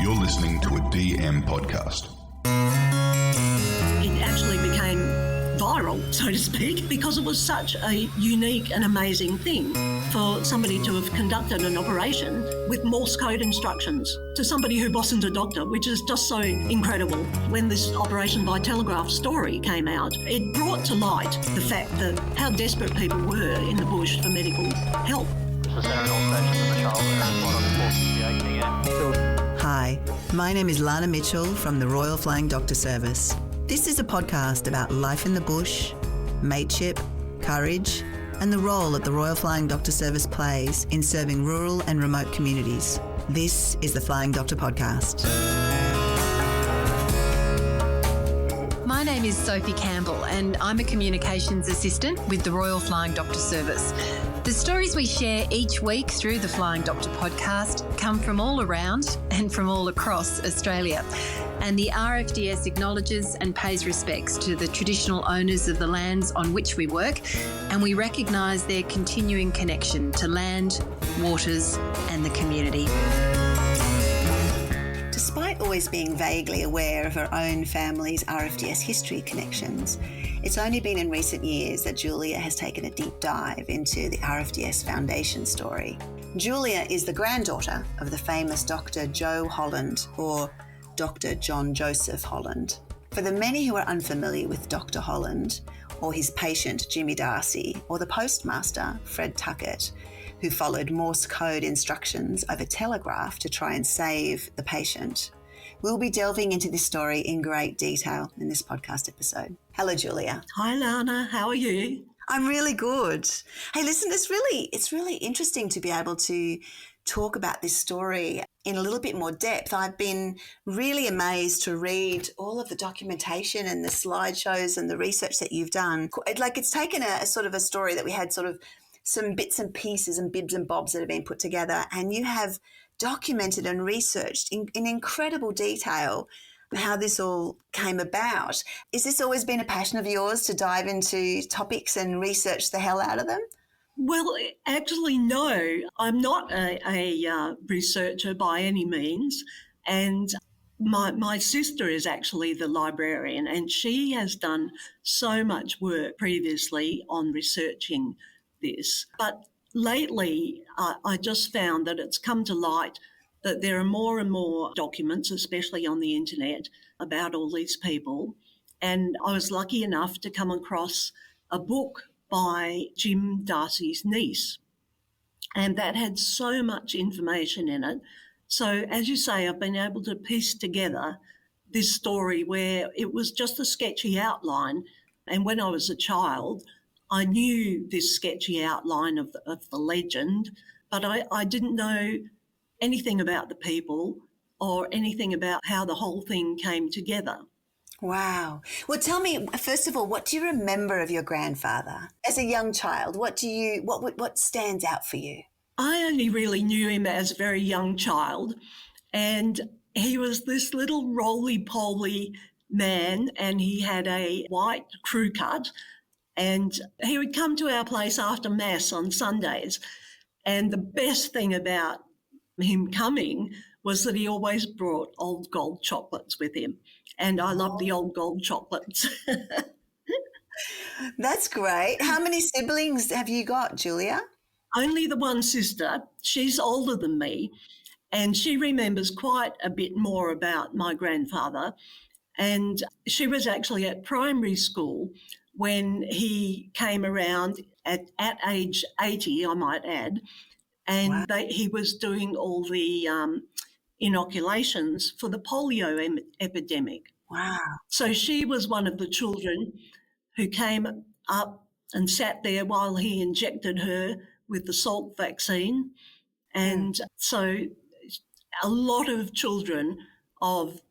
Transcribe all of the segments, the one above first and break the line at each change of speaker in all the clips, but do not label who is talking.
You're listening to a DM podcast.
It actually became viral, so to speak, because it was such a unique and amazing thing for somebody to have conducted an operation with Morse code instructions to somebody who wasn't a doctor, which is just so incredible. When this operation by telegraph story came out, it brought to light the fact that how desperate people were in the bush for medical help.
Hi, my name is Lana Mitchell from the Royal Flying Doctor Service. This is a podcast about life in the bush, mateship, courage, and the role that the Royal Flying Doctor Service plays in serving rural and remote communities. This is the Flying Doctor Podcast.
My name is Sophie Campbell and I'm a communications assistant with the Royal Flying Doctor Service. The stories we share each week through the Flying Doctor podcast come from all around and from all across Australia. And the RFDS acknowledges and pays respects to the traditional owners of the lands on which we work, and we recognise their continuing connection to land, waters and the community.
Despite always being vaguely aware of her own family's RFDS history connections, it's only been in recent years that Julia has taken a deep dive into the RFDS Foundation story. Julia is the granddaughter of the famous Dr. Joe Holland, or Dr. John Joseph Holland. For the many who are unfamiliar with Dr. Holland, or his patient Jimmy Darcy, or the postmaster Fred Tuckett, who followed Morse code instructions over telegraph to try and save the patient, we'll be delving into this story in great detail in this podcast episode. Hello, Julia.
Hi, Lana. How are you?
I'm really good. Hey, listen, it's really interesting to be able to talk about this story in a little bit more depth. I've been really amazed to read all of the documentation and the slideshows and the research that you've done. It's taken a sort of a story that we had sort of some bits and pieces and bibs and bobs that have been put together, and you have documented and researched in incredible detail how this all came about. Has this always been a passion of yours to dive into topics and research the hell out of them?
Well, actually, no. I'm not a researcher by any means, and my sister is actually the librarian, and she has done so much work previously on researching this. But lately, I just found that it's come to light that there are more and more documents, especially on the internet, about all these people. And I was lucky enough to come across a book by Jim Darcy's niece. And that had so much information in it. So, as you say, I've been able to piece together this story where it was just a sketchy outline. And when I was a child, I knew this sketchy outline of the legend, but I didn't know anything about the people or anything about how the whole thing came together.
Wow. Well, tell me, first of all, what do you remember of your grandfather as a young child? What stands out for you?
I only really knew him as a very young child, and he was this little roly-poly man, and he had a white crew cut, and he would come to our place after Mass on Sundays. And the best thing about him coming was that he always brought old gold chocolates with him. And I love the old gold chocolates.
That's great. How many siblings have you got, Julia?
Only the one sister. She's older than me, and she remembers quite a bit more about my grandfather. And she was actually at primary school when he came around at age 80, I might add, and
wow.
he was doing all the inoculations for the polio epidemic.
Wow.
So she was one of the children who came up and sat there while he injected her with the Salk vaccine. And so a lot of children of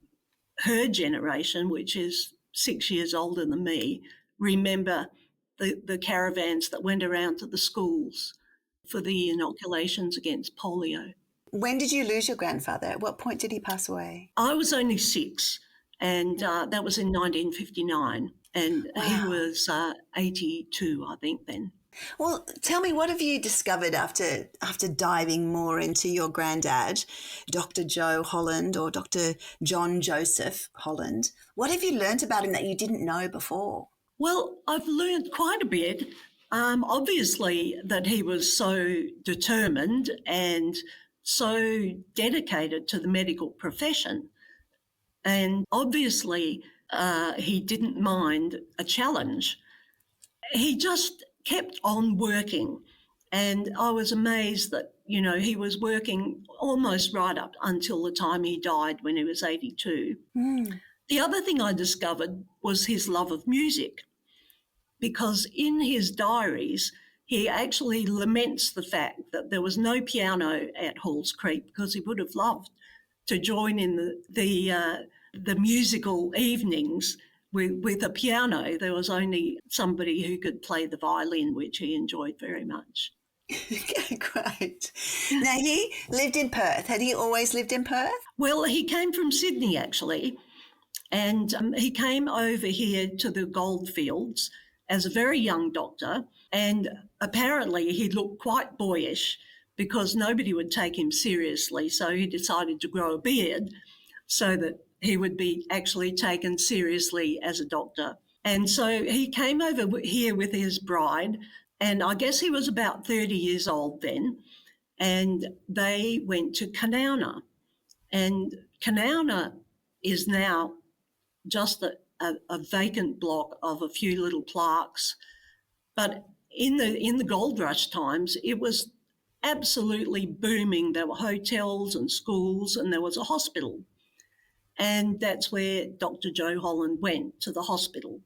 her generation, which is 6 years older than me, remember the caravans that went around to the schools for the inoculations against polio.
When did you lose your grandfather? At what point did he pass away?
I was only 6, and that was in 1959, and he was 82, I think, then.
Well, tell me, what have you discovered after diving more into your granddad, Dr. Joe Holland or Dr. John Joseph Holland? What have you learnt about him that you didn't know before?
Well, I've learned quite a bit. Obviously, that he was so determined and so dedicated to the medical profession. And obviously, he didn't mind a challenge. He just kept on working. And I was amazed that, he was working almost right up until the time he died when he was 82. The other thing I discovered was his love of music, because in his diaries, he actually laments the fact that there was no piano at Halls Creek, because he would have loved to join in the musical evenings with a piano. There was only somebody who could play the violin, which he enjoyed very much.
Okay, great. Now, he lived in Perth. Had he always lived in Perth?
Well, he came from Sydney, actually, and he came over here to the goldfields as a very young doctor, and apparently he looked quite boyish because nobody would take him seriously, so he decided to grow a beard so that he would be actually taken seriously as a doctor. And so he came over here with his bride, and I guess he was about 30 years old then, and they went to Kanauna. And Kanauna is now just a vacant block of a few little plaques. But in the gold rush times, it was absolutely booming. There were hotels and schools, and there was a hospital. And that's where Dr. Joe Holland went, to the hospital.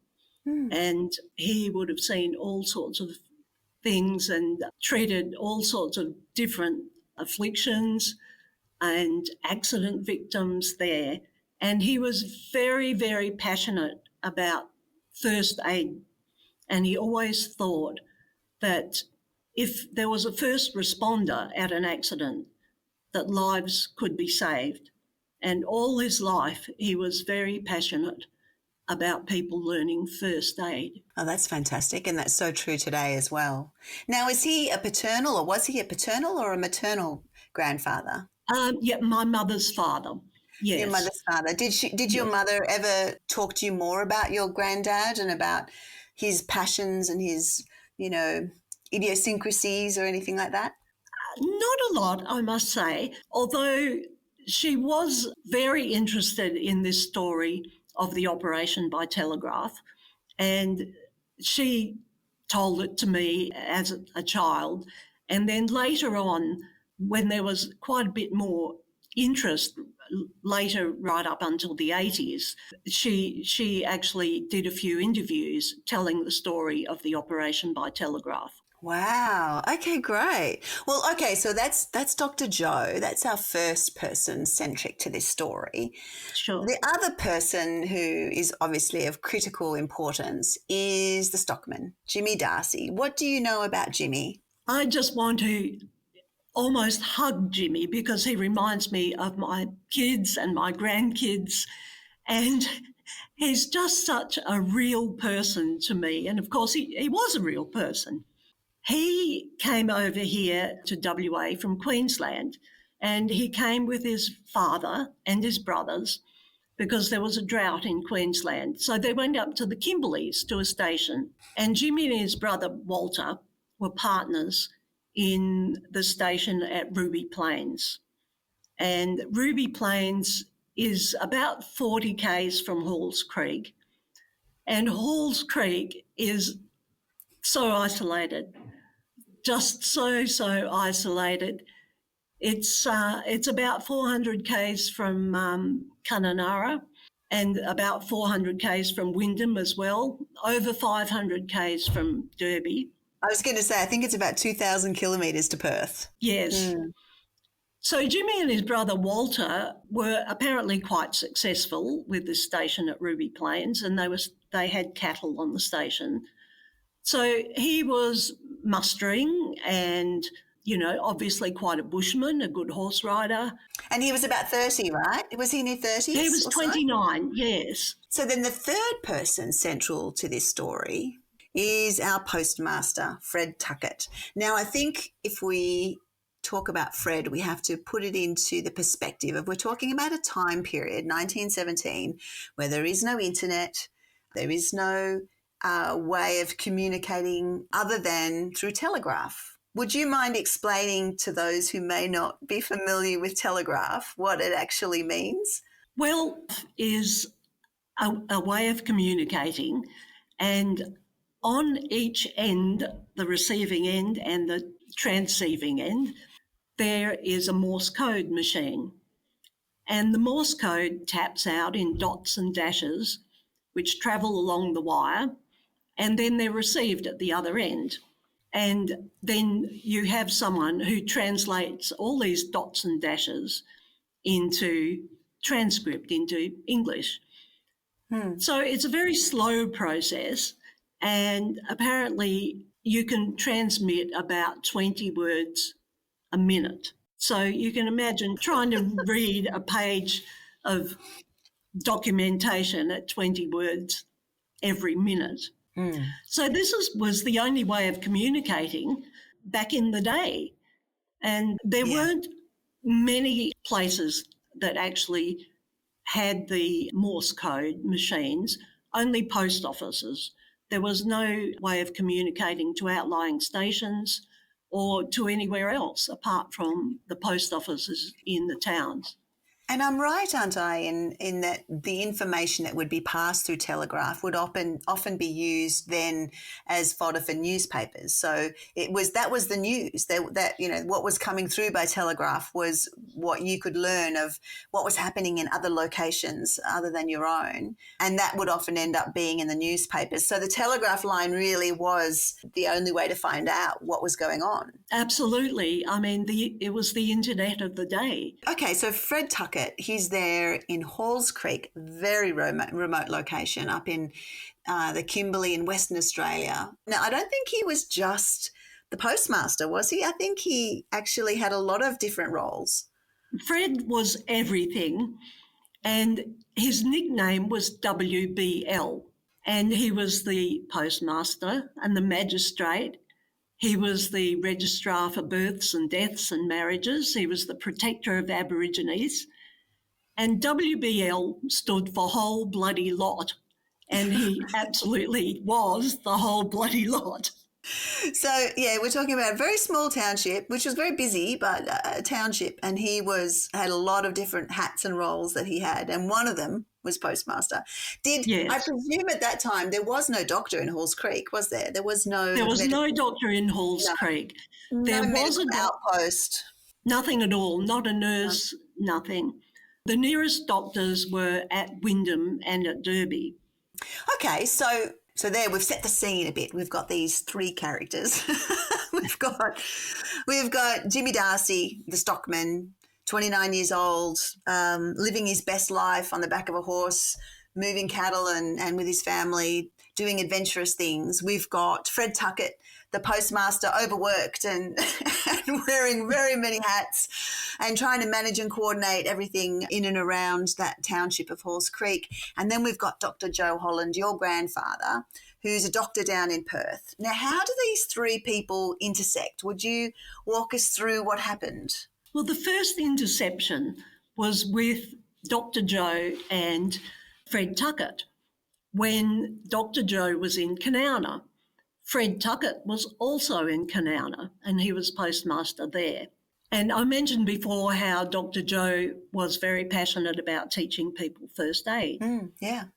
And he would have seen all sorts of things and treated all sorts of different afflictions and accident victims there. And he was very, very passionate about first aid. And he always thought that if there was a first responder at an accident, that lives could be saved. And all his life, he was very passionate about people learning first aid.
Oh, that's fantastic. And that's so true today as well. Now, was he a paternal or a maternal grandfather?
Yeah, my mother's father. Yes.
Your mother's father. Did your mother ever talk to you more about your granddad and about his passions and his, idiosyncrasies or anything like that?
Not a lot, I must say, although she was very interested in this story of the operation by telegraph, and she told it to me as a child. And then later on, when there was quite a bit more interest later, right up until the 80s, she actually did a few interviews telling the story of the operation by telegraph.
Wow. Okay, great. Well, okay, so that's Dr. Joe. That's our first person centric to this story.
Sure.
The other person who is obviously of critical importance is the stockman, Jimmy Darcy. What do you know about Jimmy?
I just want to almost hug Jimmy because he reminds me of my kids and my grandkids, and he's just such a real person to me. And of course, he was a real person. He came over here to WA from Queensland, and he came with his father and his brothers because there was a drought in Queensland. So they went up to the Kimberleys to a station, and Jimmy and his brother Walter were partners in the station at Ruby Plains. And Ruby Plains is about 40 k's from Halls Creek, and Halls Creek is so isolated. Just so isolated. It's about 400 k's from Kununurra and about 400 k's from Wyndham as well, over 500 k's from Derby.
I was going to say, I think it's about 2,000 kilometres to Perth.
Yes. So Jimmy and his brother Walter were apparently quite successful with this station at Ruby Plains, and they had cattle on the station. So he was mustering and, obviously quite a bushman, a good horse rider.
And he was about 30, right? Was he in his 30s?
He was 29, yes.
So then the third person central to this story is our postmaster, Fred Tuckett. Now, I think if we talk about Fred, we have to put it into the perspective of we're talking about a time period, 1917, where there is no internet, there is no way of communicating other than through telegraph. Would you mind explaining to those who may not be familiar with telegraph what it actually means?
Well, is a way of communicating, and on each end, the receiving end and the transceiving end, there is a Morse code machine. And the Morse code taps out in dots and dashes, which travel along the wire, and then they're received at the other end. And then you have someone who translates all these dots and dashes into transcript, into English. So it's a very slow process, and apparently you can transmit about 20 words a minute. So you can imagine trying to read a page of documentation at 20 words every minute. So this was the only way of communicating back in the day. And there weren't many places that actually had the Morse code machines, only post offices. There was no way of communicating to outlying stations or to anywhere else apart from the post offices in the towns.
And I'm right, aren't I, in that the information that would be passed through telegraph would often be used then as fodder for newspapers. So that was the news that what was coming through by telegraph was what you could learn of what was happening in other locations other than your own, and that would often end up being in the newspapers. So the telegraph line really was the only way to find out what was going on.
Absolutely. I mean, it was the internet of the day.
Okay, so Fred Tuckett, he's there in Halls Creek, very remote location up in the Kimberley in Western Australia. Now, I don't think he was just the postmaster, was he? I think he actually had a lot of different roles.
Fred was everything, and his nickname was WBL, and he was the postmaster and the magistrate. He was the registrar for births and deaths and marriages. He was the protector of Aborigines. And WBL stood for whole bloody lot. And he absolutely was the whole bloody lot.
So, we're talking about a very small township, which was very busy, but a township. And he had a lot of different hats and roles that he had. And one of them was postmaster.
Yes.
I presume at that time there was no doctor in Halls Creek, was there? There was no
doctor in Halls Creek. There was an
outpost.
Nothing at all, not a nurse, nothing. The nearest doctors were at Wyndham and at Derby.
Okay, so there we've set the scene a bit. We've got these three characters. we've got Jimmy Darcy, the stockman, 29 years old, living his best life on the back of a horse, moving cattle and with his family, doing adventurous things. We've got Fred Tuckett, the postmaster, overworked and wearing very many hats and trying to manage and coordinate everything in and around that township of Halls Creek. And then we've got Dr. Joe Holland, your grandfather, who's a doctor down in Perth. Now, how do these three people intersect? Would you walk us through what happened?
Well, the first interception was with Dr. Joe and Fred Tuckett when Dr. Joe was in Kanowna. Fred Tuckett was also in Kanowna and he was postmaster there. And I mentioned before how Dr. Joe was very passionate about teaching people first aid.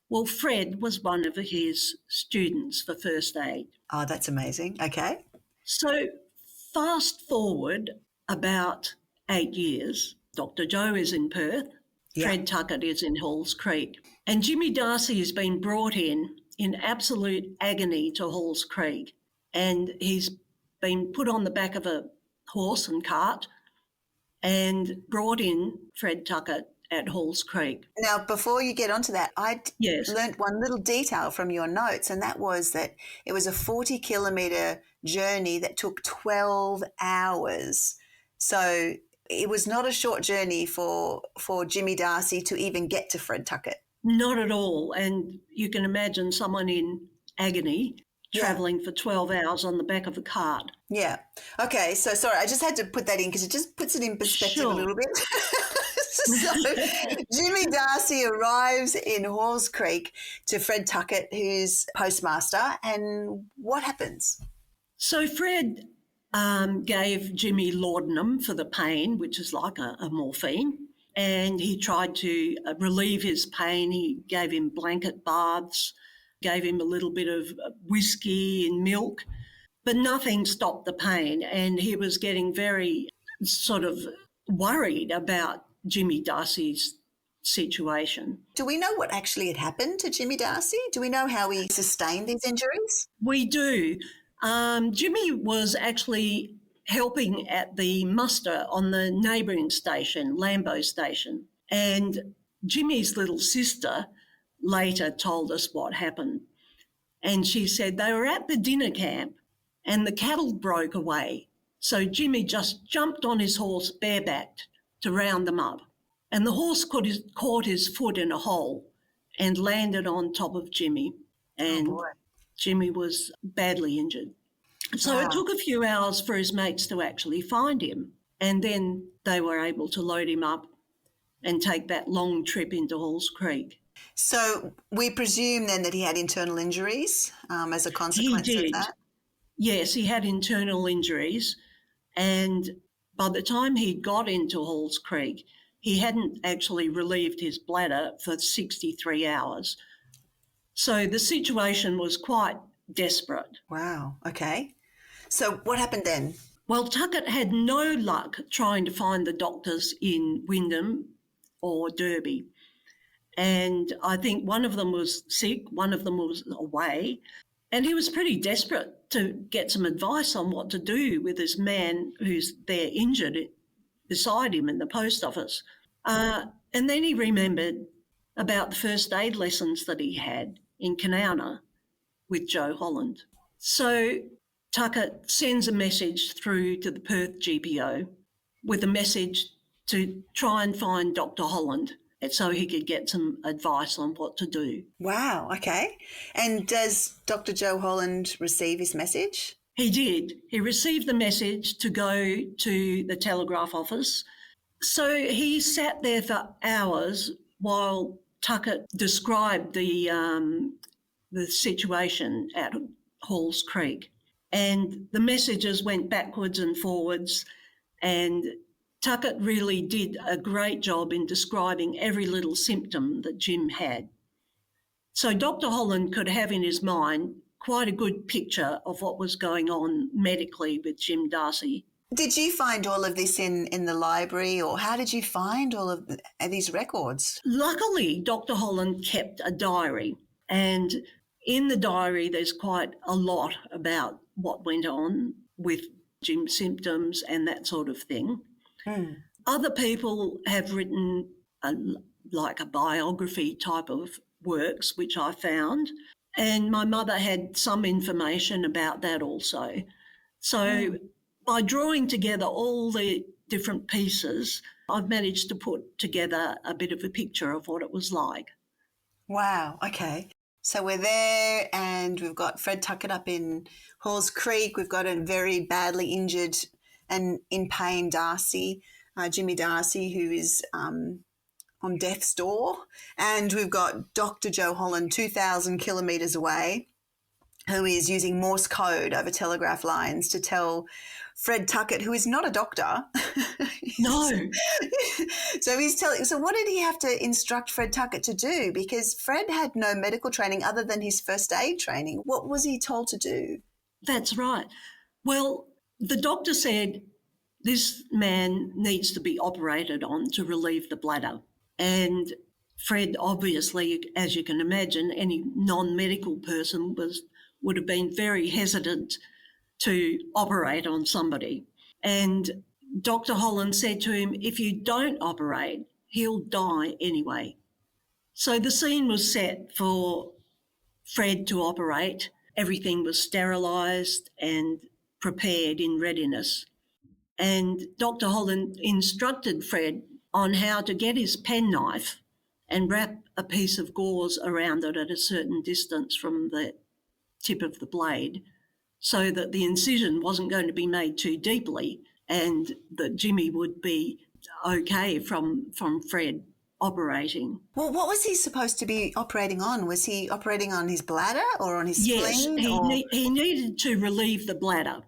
Well, Fred was one of his students for first aid.
Oh, that's amazing. Okay.
So fast forward about 8 years, Dr. Joe is in Perth, Fred Tuckett is in Halls Creek, and Jimmy Darcy has been brought in absolute agony to Halls Creek, and he's been put on the back of a horse and cart and brought in Fred Tuckett at Halls Creek.
Now, before you get onto that, I learnt one little detail from your notes, and that was that it was a 40-kilometre journey that took 12 hours. So it was not a short journey for Jimmy Darcy to even get to Fred Tuckett.
Not at all. And you can imagine someone in agony travelling for 12 hours on the back of a cart.
Yeah. Okay. So sorry, I just had to put that in because it just puts it in perspective a little bit. So Jimmy Darcy arrives in Halls Creek to Fred Tuckett, who's postmaster, and what happens?
So Fred gave Jimmy laudanum for the pain, which is like a morphine, and he tried to relieve his pain. He gave him blanket baths, gave him a little bit of whiskey and milk, but nothing stopped the pain, and he was getting very sort of worried about Jimmy Darcy's situation.
Do we know what actually had happened to Jimmy Darcy? Do we know how he sustained these injuries?
We do. Jimmy was actually helping at the muster on the neighbouring station, Lambo Station, and Jimmy's little sister later told us what happened. And she said they were at the dinner camp and the cattle broke away. So Jimmy just jumped on his horse barebacked to round them up. And the horse caught his foot in a hole and landed on top of Jimmy. And Jimmy was badly injured. So It took a few hours for his mates to actually find him. And then they were able to load him up and take that long trip into Halls Creek.
So we presume then that he had internal injuries as a consequence of that?
Yes, he had internal injuries. And by the time he got into Halls Creek, he hadn't actually relieved his bladder for 63 hours. So the situation was quite desperate.
Wow, okay. So what happened then?
Well, Tuckett had no luck trying to find the doctors in Wyndham or Derby. And I think one of them was sick, one of them was away. And he was pretty desperate to get some advice on what to do with this man who's there injured beside him in the post office. And then he remembered about the first aid lessons that he had in Kanowna with Joe Holland. So Tuckett sends a message through to the Perth GPO with a message to try and find Dr. Holland so he could get some advice on what to do.
Wow, okay. And does Dr. Joe Holland receive his message?
He did. He received the message to go to the telegraph office. So he sat there for hours while Tuckett described the situation at Halls Creek. And the messages went backwards and forwards, and Tuckett really did a great job in describing every little symptom that Jim had. So Dr. Holland could have in his mind quite a good picture of what was going on medically with Jim Darcy.
Did you find all of this in the library, or how did you find all of these records?
Luckily, Dr. Holland kept a diary, and in the diary there's quite a lot about what went on with Jim's symptoms and that sort of thing. Other people have written like a biography type of works, which I found, and my mother had some information about that also. So by drawing together all the different pieces, I've managed to put together a bit of a picture of what it was like.
Wow, okay. So we're there and we've got Fred Tuckett up in Halls Creek. We've got a very badly injured and in pain Darcy, Jimmy Darcy, who is on death's door. And we've got Dr. Joe Holland 2,000 kilometres away, who is using Morse code over telegraph lines to tell Fred Tuckett, who is not a doctor.
No.
So he's telling. So what did he have to instruct Fred Tuckett to do? Because Fred had no medical training other than his first aid training. What was he told to do?
That's right. Well, the doctor said this man needs to be operated on to relieve the bladder. And Fred, obviously, as you can imagine, any non-medical person would have been very hesitant to operate on somebody. And Dr. Holland said to him, if you don't operate, he'll die anyway. So the scene was set for Fred to operate. Everything was sterilised and prepared in readiness. And Dr. Holland instructed Fred on how to get his penknife and wrap a piece of gauze around it at a certain distance from the tip of the blade so that the incision wasn't going to be made too deeply and that Jimmy would be okay from Fred operating.
Well, what was he supposed to be operating on? Was he operating on his bladder or on his
Yes,
spleen?
he needed to relieve the bladder.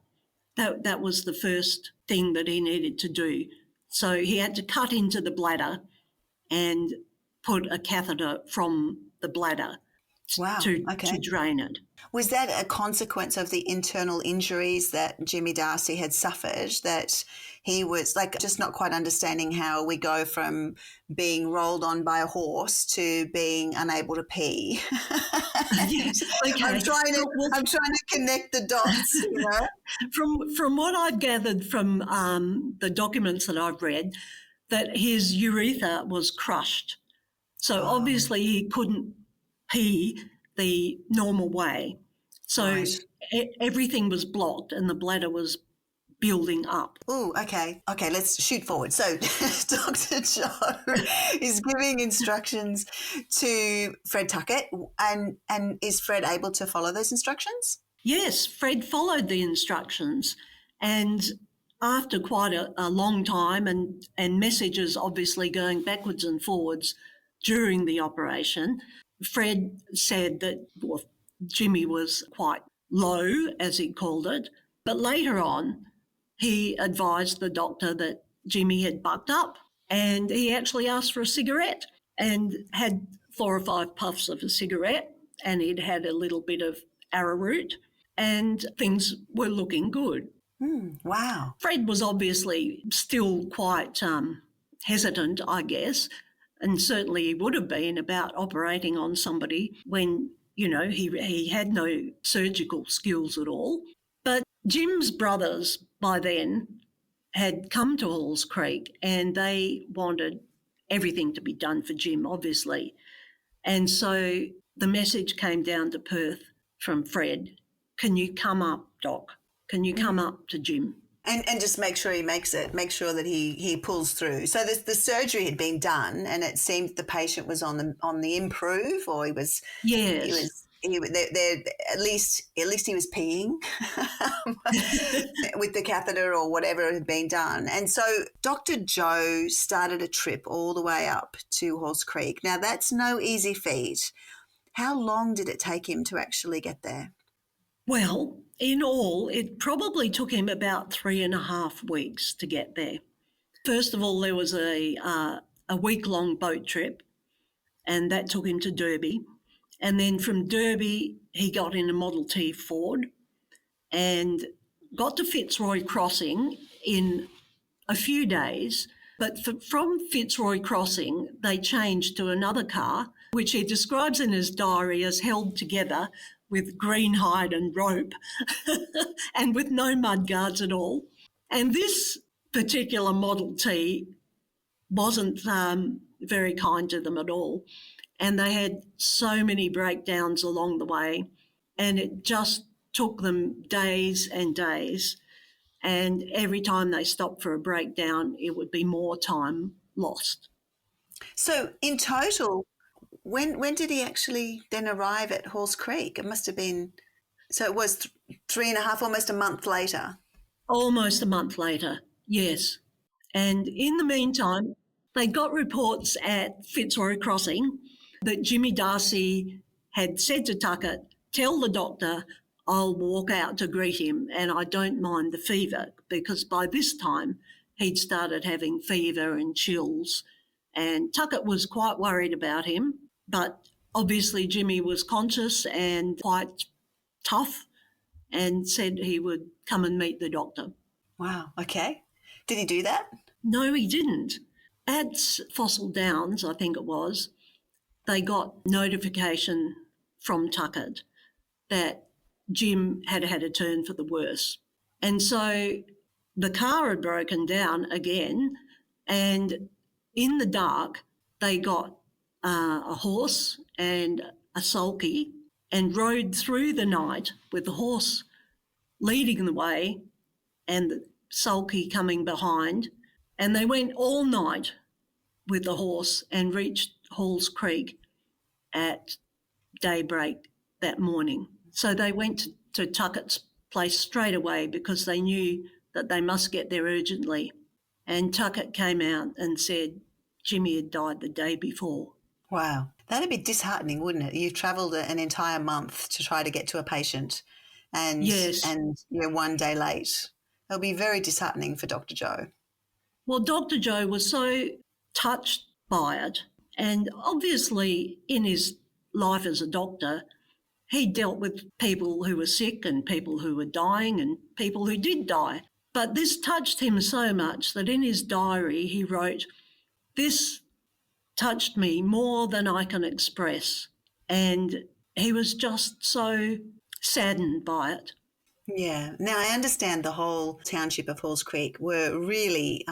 That was the first thing that he needed to do. So he had to cut into the bladder and put a catheter from the bladder to drain it.
Was that a consequence of the internal injuries that Jimmy Darcy had suffered, that he was like just not quite understanding how we go from being rolled on by a horse to being unable to pee?
Yes, okay.
I'm trying to connect the dots, you know?
From what I've gathered from the documents that I've read, that his urethra was crushed. So obviously he couldn't pee the normal way. So everything was blocked and the bladder was building up.
Oh, okay. Okay, let's shoot forward. So Dr. Joe is giving instructions to Fred Tuckett, and is Fred able to follow those instructions?
Yes, Fred followed the instructions, and after quite a long time and messages obviously going backwards and forwards during the operation, Fred said that Jimmy was quite low, as he called it, but later on he advised the doctor that Jimmy had bucked up, and he actually asked for a cigarette and had 4 or 5 puffs of a cigarette, and he'd had a little bit of arrowroot, and things were looking good.
Wow.
Fred was obviously still quite hesitant, I guess, and certainly he would have been about operating on somebody when, you know, he had no surgical skills at all. But Jim's brothers by then had come to Halls Creek and they wanted everything to be done for Jim, obviously. And so the message came down to Perth from Fred, "Can you come up, Doc? Can you come up to Jim?"
And just make sure he makes it, make sure that he pulls through. So the surgery had been done and it seemed the patient was on the improve, or he was...
Yes.
At least he was peeing with the catheter or whatever had been done. And so Dr. Joe started a trip all the way up to Halls Creek. Now, that's no easy feat. How long did it take him to actually get there?
Well, in all, it probably took him about 3.5 weeks to get there. First of all, there was a week-long boat trip, and that took him to Derby. And then from Derby, he got in a Model T Ford and got to Fitzroy Crossing in a few days. But from Fitzroy Crossing, they changed to another car, which he describes in his diary as held together with green hide and rope and with no mud guards at all. And this particular Model T wasn't very kind to them at all. And they had so many breakdowns along the way, and it just took them days and days. And every time they stopped for a breakdown, it would be more time lost.
So in total, when did he actually then arrive at Halls Creek? It must have been, so it was 3.5, almost a month later.
Almost a month later, yes. And in the meantime, they got reports at Fitzroy Crossing that Jimmy Darcy had said to Tuckett, "Tell the doctor I'll walk out to greet him and I don't mind the fever," because by this time he'd started having fever and chills. And Tuckett was quite worried about him, but obviously Jimmy was conscious and quite tough and said he would come and meet the doctor.
Wow, okay. Did he do that?
No, he didn't. At Fossil Downs, I think it was, they got notification from Tuckett that Jim had had a turn for the worse. And so the car had broken down again, and in the dark they got a horse and a sulky and rode through the night with the horse leading the way and the sulky coming behind. And they went all night with the horse and reached Halls Creek at daybreak that morning. So they went to Tuckett's place straight away because they knew that they must get there urgently. And Tuckett came out and said Jimmy had died the day before.
Wow. That'd be disheartening, wouldn't it? You've travelled an entire month to try to get to a patient and
Yes.
you're one day late. It'll be very disheartening for Dr. Joe.
Well, Dr. Joe was so touched by it. And obviously, in his life as a doctor, he dealt with people who were sick and people who were dying and people who did die. But this touched him so much that in his diary he wrote, "This touched me more than I can express." And he was just so saddened by it.
Yeah. Now, I understand the whole township of Halls Creek were really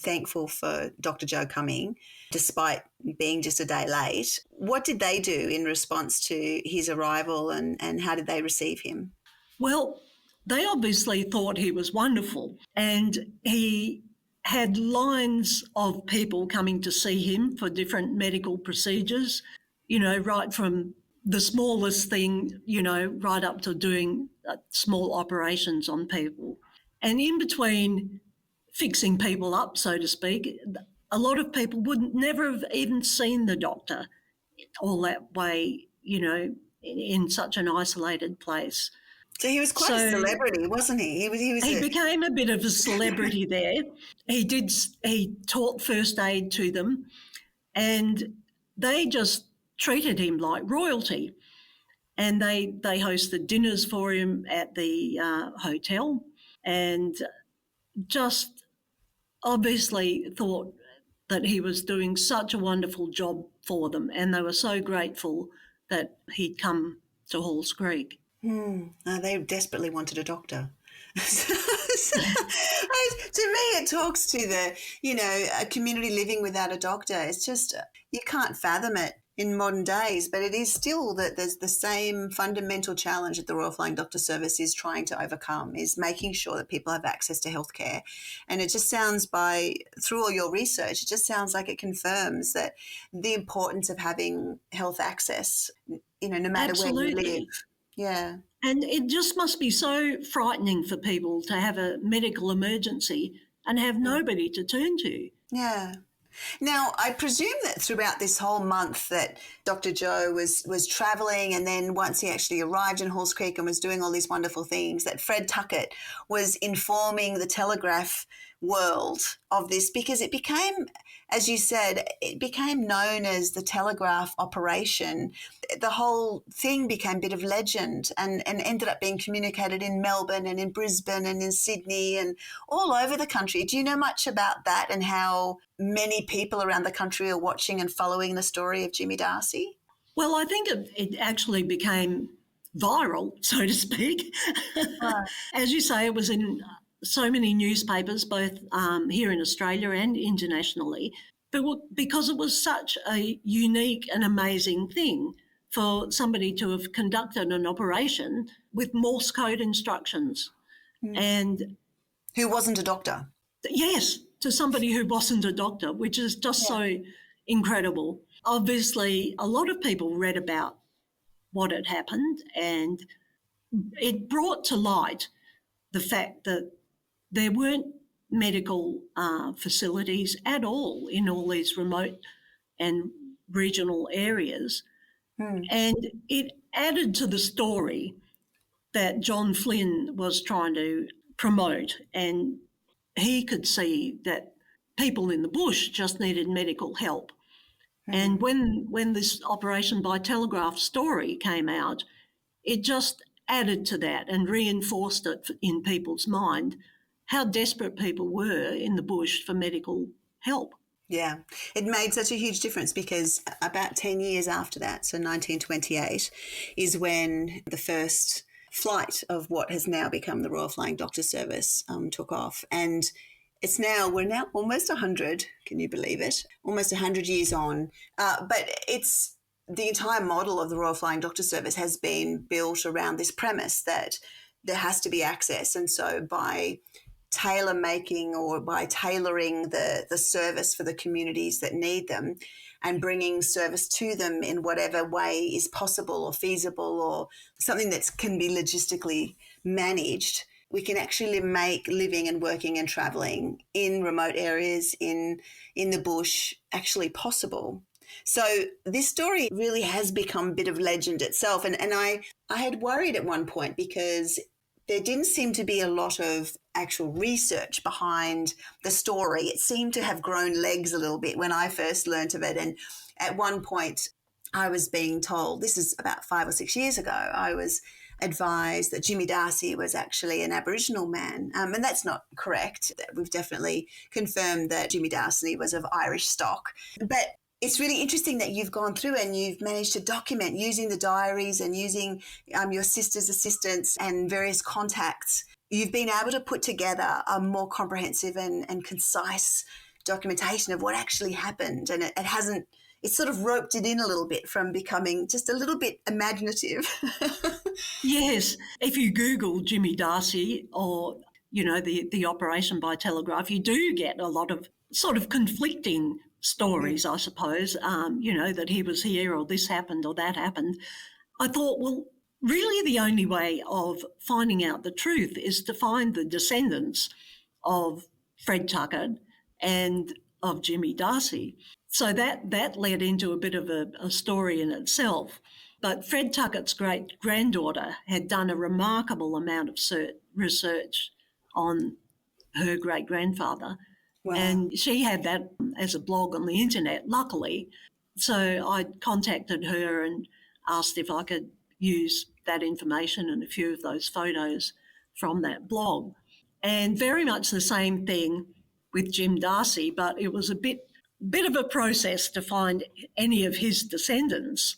thankful for Dr. Joe coming, despite being just a day late. What did they do in response to his arrival and how did they receive him?
Well, they obviously thought he was wonderful, and he had lines of people coming to see him for different medical procedures, right from the smallest thing, right up to doing small operations on people. And in between fixing people up, so to speak, a lot of people would never have even seen the doctor all that way, in such an isolated place.
So he was quite a celebrity, wasn't he?
He became a bit of a celebrity there. He taught first aid to them, and they just treated him like royalty. And they hosted dinners for him at the hotel, and just obviously thought that he was doing such a wonderful job for them, and they were so grateful that he'd come to Halls Creek.
They desperately wanted a doctor. To me, it talks to a community living without a doctor. It's just, you can't fathom it in modern days, but it is still that there's the same fundamental challenge that the Royal Flying Doctor Service is trying to overcome, is making sure that people have access to healthcare. And it just sounds through all your research, it just sounds like it confirms that the importance of having health access, no matter
Absolutely.
where you live. Yeah.
And it just must be so frightening for people to have a medical emergency and have nobody to turn to.
Yeah. Now, I presume that throughout this whole month that Dr. Joe was travelling, and then once he actually arrived in Halls Creek and was doing all these wonderful things, that Fred Tuckett was informing the Telegraph world of this, because it became, as you said, it became known as the Telegraph operation. The whole thing became a bit of legend and ended up being communicated in Melbourne and in Brisbane and in Sydney and all over the country. Do you know much about that and how many people around the country are watching and following the story of Jimmy Darcy?
Well, I think it actually became viral, so to speak.
Right.
As you say, it was in so many newspapers, both here in Australia and internationally, but because it was such a unique and amazing thing for somebody to have conducted an operation with Morse code instructions. And
Who wasn't a doctor?
yes, to somebody who wasn't a doctor, which is just so incredible. Obviously, a lot of people read about what had happened, and it brought to light the fact that there weren't medical facilities at all in all these remote and regional areas. And it added to the story that John Flynn was trying to promote, and he could see that people in the bush just needed medical help. And when this Operation by Telegraph story came out, it just added to that and reinforced it in people's mind how desperate people were in the bush for medical help.
Yeah, it made such a huge difference because about 10 years after that, so 1928, is when the first flight of what has now become the Royal Flying Doctor Service took off. And we're now almost 100, can you believe it? Almost 100 years on. But it's the entire model of the Royal Flying Doctor Service has been built around this premise that there has to be access. And so by tailor making or by tailoring the service for the communities that need them, and bringing service to them in whatever way is possible or feasible or something that can be logistically managed, we can actually make living and working and travelling in remote areas, in the bush, actually possible. So this story really has become a bit of legend itself. And I had worried at one point because there didn't seem to be a lot of actual research behind the story. It seemed to have grown legs a little bit when I first learnt of it. And at one point I was being told, this is about 5 or 6 years ago, I was advised that Jimmy Darcy was actually an Aboriginal man. And that's not correct. We've definitely confirmed that Jimmy Darcy was of Irish stock. But it's really interesting that you've gone through and you've managed to document using the diaries and using your sister's assistance and various contacts. You've been able to put together a more comprehensive and concise documentation of what actually happened. And it's sort of roped it in a little bit from becoming just a little bit imaginative.
Yes. If you Google Jimmy Darcy or, the operation by telegraph, you do get a lot of sort of conflicting stories, I suppose, that he was here or this happened or that happened. I thought, well, really the only way of finding out the truth is to find the descendants of Fred Tuckett and of Jimmy Darcy. So that led into a bit of a story in itself. But Fred Tuckett's great-granddaughter had done a remarkable amount of research on her great-grandfather. Wow. And she had that as a blog on the internet, luckily. So I contacted her and asked if I could use that information and a few of those photos from that blog. And very much the same thing with Jim Darcy, but it was a bit of a process to find any of his descendants.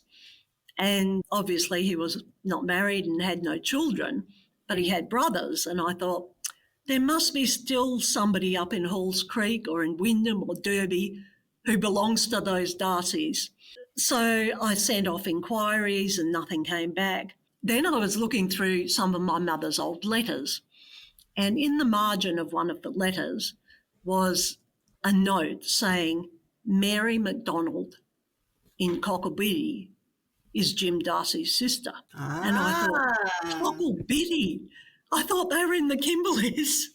And obviously he was not married and had no children, but he had brothers. And I thought, there must be still somebody up in Halls Creek or in Wyndham or Derby who belongs to those Darcys. So I sent off inquiries and nothing came back. Then I was looking through some of my mother's old letters, and in the margin of one of the letters was a note saying, Mary MacDonald in Cockabiddy is Jim Darcy's sister. And I thought, Cockabiddy? I thought they were in the Kimberleys.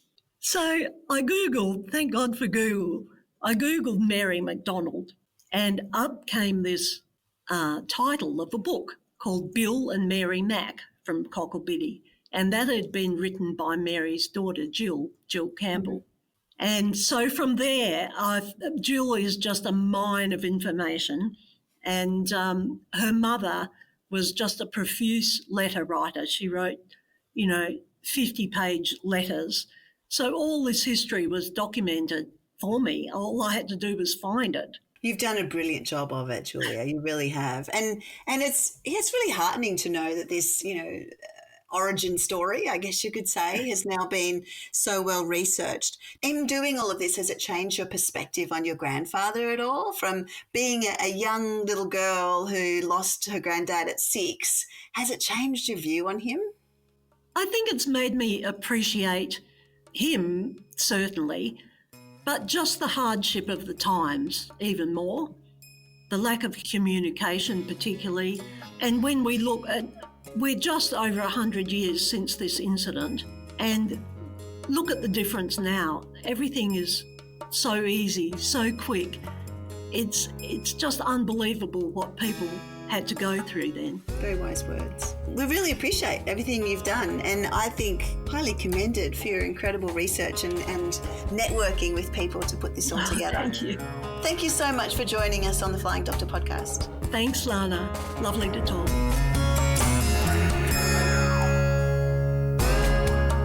So I Googled, thank God for Google, I Googled Mary MacDonald, and up came this title of a book called Bill and Mary Mac from Cockabiddy, and that had been written by Mary's daughter, Jill Campbell. And so from there, Jill is just a mine of information, and her mother was just a profuse letter writer. She wrote, 50-page letters. So all this history was documented for me. All I had to do was find it.
You've done a brilliant job of it, Julia. You really have. And it's really heartening to know that this, origin story, I guess you could say, has now been so well researched. In doing all of this, has it changed your perspective on your grandfather at all? From being a young little girl who lost her granddad at 6, has it changed your view on him?
I think it's made me appreciate him, certainly, but just the hardship of the times even more, the lack of communication particularly. And when we look at, we're just over 100 years since this incident, and look at the difference now. Everything is so easy, so quick. It's just unbelievable what people had to go through then.
Very wise words. We really appreciate everything you've done, and I think highly commended for your incredible research and networking with people to put this all together.
Thank you.
Thank you so much for joining us on the Flying Doctor podcast.
Thanks, Lana. Lovely to talk.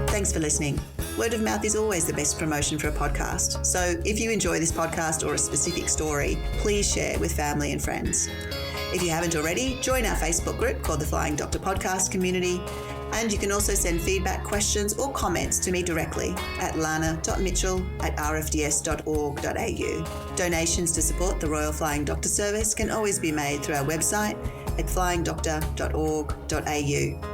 Thanks for listening. Word of mouth is always the best promotion for a podcast. So if you enjoy this podcast or a specific story, please share with family and friends. If you haven't already, join our Facebook group called the Flying Doctor Podcast Community. And you can also send feedback, questions or comments to me directly at lana.mitchell@rfds.org.au. Donations to support the Royal Flying Doctor Service can always be made through our website at flyingdoctor.org.au.